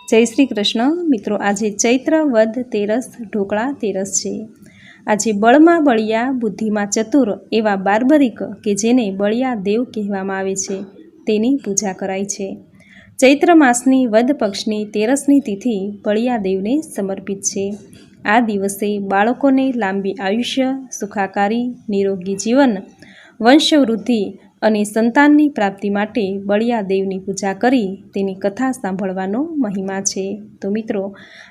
જય શ્રી કૃષ્ણ મિત્રો, આજે ચૈત્ર વદ તેરસ ઢોકળા તેરસ છે। આજે બળમાં બળિયા બુદ્ધિમાં ચતુર એવા બાર્બરિક કે જેને બળિયા દેવ કહેવામાં આવે છે તેની પૂજા કરાય છે। ચૈત્ર માસની વદ પક્ષની તેરસની તિથિ બળિયા દેવને સમર્પિત છે। આ દિવસે બાળકોને લાંબી આયુષ્ય, સુખાકારી, નિરોગી જીવન, વંશવૃદ્ધિ અને સંતાનની પ્રાપ્તિ માટે બળિયા દેવની પૂજા કરી તેની કથા સાંભળવાનો મહિમા છે। તો મિત્રો,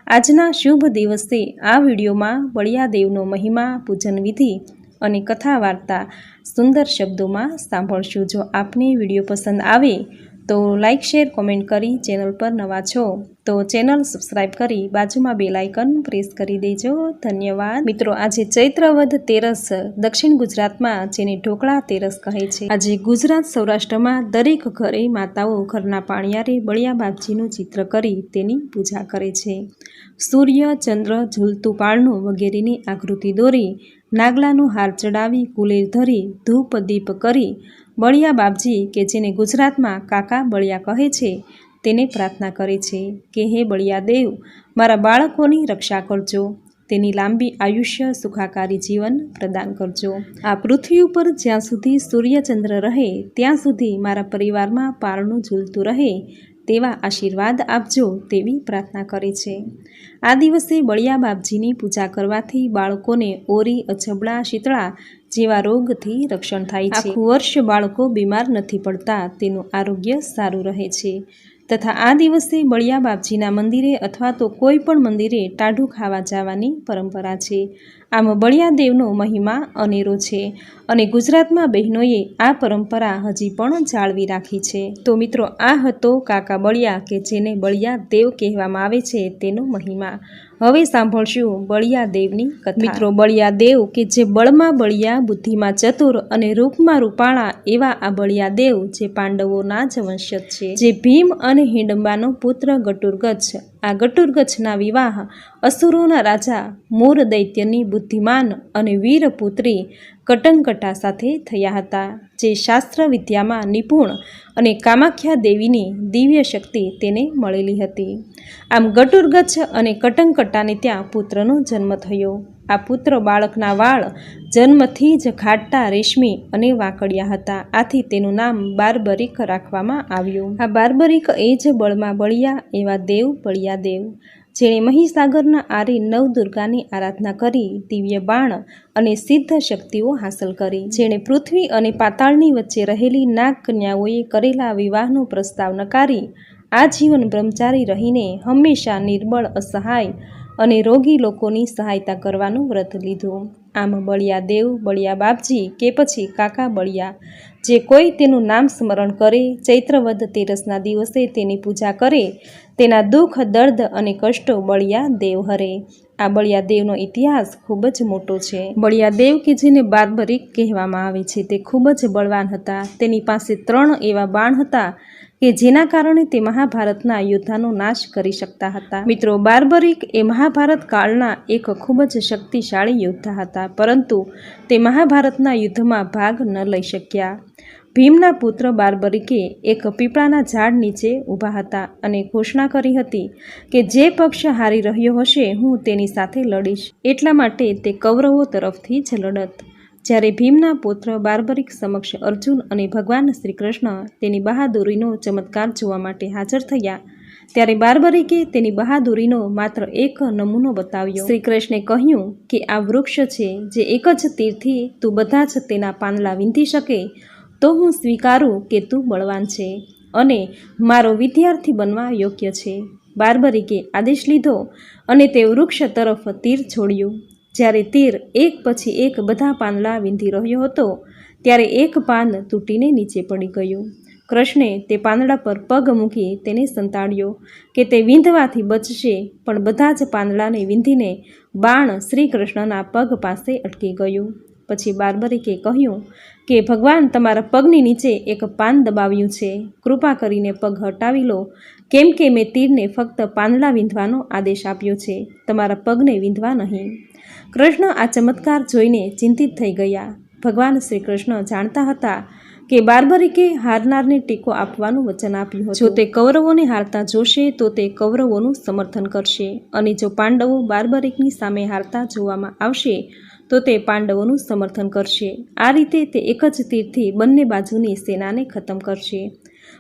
આજના શુભ દિવસે આ વિડીયોમાં બળિયા દેવનો મહિમા, પૂજન વિધિ અને કથા વાર્તા સુંદર શબ્દોમાં સાંભળશું। જો આપને વિડીયો પસંદ આવે તો લાઇક, શેર, કોમેન્ટ કરી ચેનલ પર નવા છો તો ચેનલ સબસ્ક્રાઈબ કરી બાજુમાં બેલ આઇકન પ્રેસ કરી દેજો। ધન્યવાદ મિત્રો, આજે ચૈત્ર વદ તેરસ દક્ષિણ ગુજરાતમાં જેને ઢોકળા તેરસ કહે છે। આજે ગુજરાત સૌરાષ્ટ્રમાં દરેક ઘરે માતાઓ ઘરના પાણિયારે બળિયા બાપજીનું ચિત્ર કરી તેની પૂજા કરે છે। સૂર્ય, ચંદ્ર, ઝૂલતું પારણું વગેરેની આકૃતિ દોરી, નાગલાનો હાર ચડાવી, કુલેર ધરી, ધૂપ દીપ કરી બળિયા બાપજી કે જેને ગુજરાતમાં કાકા બળિયા કહે છે તેને પ્રાર્થના કરે છે કે હે બળિયા દેવ, મારા બાળકોની રક્ષા કરજો, તેની લાંબી આયુષ્ય, સુખાકારી જીવન પ્રદાન કરજો। આ પૃથ્વી ઉપર જ્યાં સુધી સૂર્યચંદ્ર રહે ત્યાં સુધી મારા પરિવારમાં પારણું ઝૂલતું રહે તેવા આશીર્વાદ આપજો તેવી પ્રાર્થના કરે છે। આ દિવસે બળિયા બાપજીની પૂજા કરવાથી બાળકોને ઓરી, અછબડા, શીતળા જેવા રોગથી રક્ષણ થાય છે। આખું વર્ષ બાળકો બીમાર નથી પડતા, તેનું આરોગ્ય સારું રહે છે। તથા આ દિવસે બળિયા બાપજીના મંદિરે અથવા તો કોઈ પણ મંદિરે ટાઢું ખાવા જવાની પરંપરા છે। આમ બળિયા દેવનો મહિમા અનેરો છે અને ગુજરાતમાં બહેનોએ આ પરંપરા હજી પણ જાળવી રાખી છે। તો મિત્રો, આ હતો કાકા બળિયા કે જેને બળિયા દેવ કહેવામાં આવે છે તેનો મહિમા। હવે સાંભળશું બળિયા દેવની કથા। મિત્રો, બળિયા દેવ કે જે બળમાં બળિયા, બુદ્ધિમાં ચતુર અને રૂપમાં રૂપાળા એવા આ બળિયા દેવ જે પાંડવોના જ વંશજ છે, જે ભીમ અને હિડમ્બાનો પુત્ર ઘટુરગચ્છ, આ ઘટુરગચ્છના વિવાહ અસુરોના રાજા મૂર દૈત્યની બુદ્ધિમાન અને વીર પુત્રી કટંકટા સાથે થયા હતા, જે શાસ્ત્ર વિદ્યામાં નિપુણ અને કામાખ્યા દેવીની દિવ્ય શક્તિ તેને મળેલી હતી। આમ ઘટુરગચ્છ અને કટંકટાને ત્યાં પુત્રનો જન્મ થયો। આ પુત્ર બાળકના વાળ જન્મથી જ ઘાટા, રેશમી અને વાંકડિયા હતા, આથી તેનું નામ બાર્બરિક રાખવામાં આવ્યું। આ બાર્બરિક એ જ બળમાં બળિયા એવા દેવ બળિયા દેવ, જેણે મહીસાગરના આરે નવદુર્ગાની આરાધના કરી દિવ્ય બાણ અને સિદ્ધ શક્તિઓ હાંસલ કરી, જેણે પૃથ્વી અને પાતાળની વચ્ચે રહેલી નાગ કન્યાઓએ કરેલા વિવાહનો પ્રસ્તાવ નકારી આજીવન બ્રહ્મચારી રહીને હંમેશા નિર્બળ, અસહાય અને રોગી લોકોની સહાયતા કરવાનું વ્રત લીધું। આમ બળિયા દેવ, બળિયા બાપજી કે પછી કાકા બળિયા, જે કોઈ તેનું નામ સ્મરણ કરે, ચૈત્ર વદ તેરસના દિવસે તેની પૂજા કરે, તેના દુઃખ, દર્દ અને કષ્ટો બળિયા દેવ હરે। આ બળિયા દેવનો ઇતિહાસ ખૂબ જ મોટો છે। બળિયા દેવ કે જેને બાર્બરિક કહેવામાં આવે છે તે ખૂબ જ બળવાન હતા। તેની પાસે 3 એવા બાણ હતા કે જેના કારણે તે મહાભારતના યોદ્ધાનો નાશ કરી શકતા હતા। મિત્રો, બાર્બરિક એ મહાભારત કાળના એક ખૂબ જ શક્તિશાળી યોદ્ધા હતા, પરંતુ તે મહાભારતના યુદ્ધમાં ભાગ ન લઈ શક્યા। ભીમના પુત્ર બાર્બરિકે એક પીપળાના ઝાડ નીચે ઊભા હતા અને ઘોષણા કરી હતી કે જે પક્ષ હારી રહ્યો હશે હું તેની સાથે લડીશ, એટલા માટે તે કૌરવો તરફથી જ લડત। જ્યારે ભીમના પુત્ર બાર્બરિક સમક્ષ અર્જુન અને ભગવાન શ્રી કૃષ્ણ તેની બહાદુરીનો ચમત્કાર જોવા માટે હાજર થયા, ત્યારે બાર્બરિકે તેની બહાદુરીનો માત્ર એક નમૂનો બતાવ્યો। શ્રી કૃષ્ણે કહ્યું કે આ વૃક્ષ છે, જે એક જ તીરથી તું બધા જ તેના પાંદડા વીંધી શકે તો હું સ્વીકારું કે તું બળવાન છે અને મારો વિદ્યાર્થી બનવા યોગ્ય છે। બાર્બરિકે આદેશ લીધો અને તે વૃક્ષ તરફ તીર છોડ્યું। જ્યારે તીર એક પછી એક બધા પાંદડા વીંધી રહ્યો હતો ત્યારે એક પાન તૂટીને નીચે પડી ગયું। કૃષ્ણે તે પાંદડા પર પગ મૂકી તેને સંતાડ્યો કે તે વીંધવાથી બચશે, પણ બધા જ પાંદડાને વીંધીને બાણ શ્રી કૃષ્ણના પગ પાસે અટકી ગયું। પછી બાર્બરિકે કહ્યું કે ભગવાન, તમારા પગની નીચે એક પાન દબાવ્યું છે, કૃપા કરીને પગ હટાવી લો, કેમ કે મેં તીરને ફક્ત પાંદડા વીંધવાનો આદેશ આપ્યો છે, તમારા પગને વીંધવા નહીં। કૃષ્ણ આ ચમત્કાર જોઈને ચિંતિત થઈ ગયા। ભગવાન શ્રી કૃષ્ણ જાણતા હતા કે બાર્બરિકે હારનારને ટેકો આપવાનું વચન આપ્યું હતું. જો તે કૌરવોને હારતા જોશે તો તે કૌરવોનું સમર્થન કરશે, અને જો પાંડવો બાર્બરિકની સામે હારતા જોવામાં આવશે તો તે પાંડવોનું સમર્થન કરશે. આ રીતે તે એક જ તીરથી બંને બાજુની સેનાને ખતમ કરશે.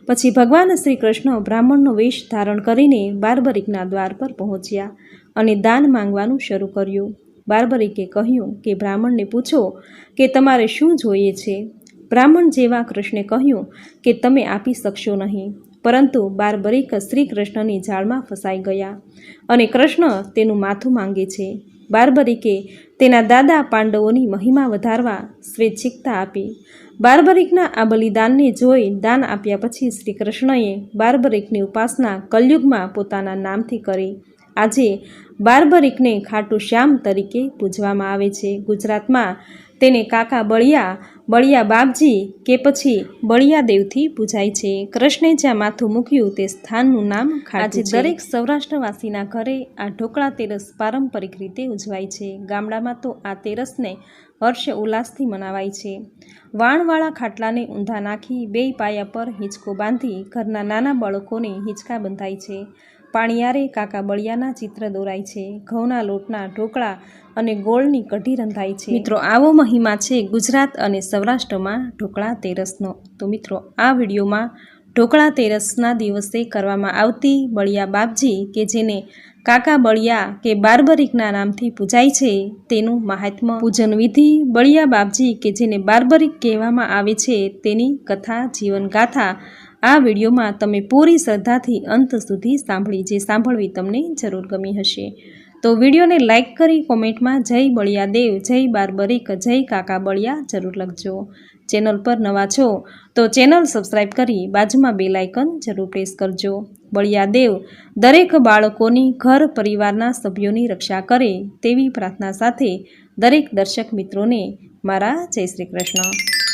પછી ભગવાન શ્રી કૃષ્ણ બ્રાહ્મણનો વેશ ધારણ કરીને બાર્બરિકના દ્વાર પર પહોંચ્યા અને દાન માંગવાનું શરૂ કર્યું. બાર્બરિકે કહ્યું કે બ્રાહ્મણને પૂછો કે તમારે શું જોઈએ છે. બ્રાહ્મણ જેવા કૃષ્ણે કહ્યું કે તમે આપી શકશો નહીં. પરંતુ બાર્બરિક શ્રી કૃષ્ણની જાળમાં ફસાઈ ગયા અને કૃષ્ણ તેનું માથું માંગે છે. બાર્બરિકે તેના દાદા પાંડવોની મહિમા વધારવા સ્વૈચ્છિકતા આપી. બાર્બરિકના આ બલિદાનને જોઈ દાન આપ્યા પછી શ્રી કૃષ્ણએ બાર્બરિકની ઉપાસના કલયુગમાં પોતાના નામથી કરી. આજે બાર્બરિકને ખાટુ શ્યામ તરીકે પૂજવામાં આવે છે. ગુજરાતમાં તેને કાકા બળિયા બાપજી કે પછી બળિયા દેવથી પૂજાય છે. કૃષ્ણે જ્યાં માથું મૂક્યું તે સ્થાનનું નામ ખાટુ છે. દરેક સૌરાષ્ટ્રવાસીના ઘરે આ ઢોકળા તેરસ પારંપરિક રીતે ઉજવાય છે. ગામડામાં તો આ તેરસને હર્ષ ઉલ્લાસથી મનાવાય છે. વાણવાળા ખાટલાને ઊંધા નાખી બે પાયા પર હિંચકો બાંધી ઘરના નાના બાળકોને હિંચકા બંધાય છે. પાણીયારે કાકા બળિયાના ચિત્ર દોરાય છે. ઘઉંના લોટના ઢોકળા અને ગોળની કઢી રંધાય છે. મિત્રો, આવો મહિમા છે ગુજરાત અને સૌરાષ્ટ્રમાં ઢોકળા તેરસનો. તો મિત્રો, આ વિડીયોમાં ઢોકળા તેરસના દિવસે કરવામાં આવતી બળિયા બાપજી કે જેને કાકા બળિયા કે બાર્બરિકના નામથી પૂજાય છે તેનું મહાત્મ્ય, પૂજન વિધિ, બળિયા બાપજી કે જેને બાર્બરિક કહેવામાં આવે છે તેની કથા, જીવન ગાથા આ વિડીયોમાં તમે પૂરી શ્રદ્ધાથી અંત સુધી સાંભળી, જે સાંભળવી તમને જરૂર ગમી હશે. તો વિડીયોને લાઇક કરી કોમેન્ટમાં જય બળિયા દેવ, જય બાર્બરિક, જય કાકા બળિયા જરૂર લખજો. ચેનલ પર નવા છો તો ચેનલ સબસ્ક્રાઈબ કરી બાજુમાં બેલ આઇકન જરૂર પ્રેસ કરજો. બળિયા દેવ દરેક બાળકોની, ઘર પરિવારના સભ્યોની રક્ષા કરે તેવી પ્રાર્થના સાથે દરેક દર્શક મિત્રોને મારા જય શ્રી કૃષ્ણ.